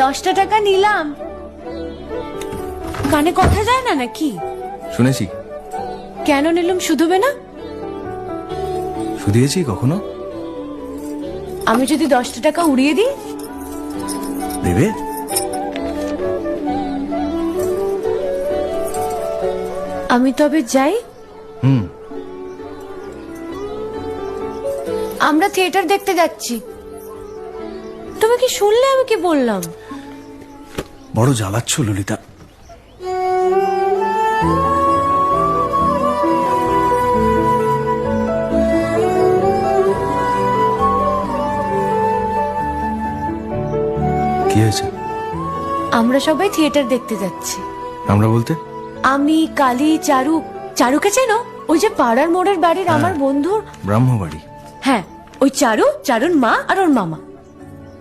10টা টাকা নিলাম। কানে কথা যায় না নাকি? শুনেছি। কেন নিলাম? শুধুবে না? শুধিয়েছি কখনো? আমি যদি 10টা টাকা উড়িয়ে দিই? দেবে? আমি তবে যাই। আমরা থিয়েটার দেখতে যাচ্ছি। তুমি কি শুনলে আমি কি বললাম? বড় জ্বালাচ্ছ ললিতা। কি হয়েছে? আমরা সবাই থিয়েটার দেখতে যাচ্ছি। আমরা বলতে? আমি, কালী, চারু। চারুকে চেনো? ওই যে পাড়ার মোড়ের বাড়ির আমার বন্ধুর ব্রাহ্মবাড়ি। হ্যাঁ, ওই চারু, চারুর মা আর ওর মামা।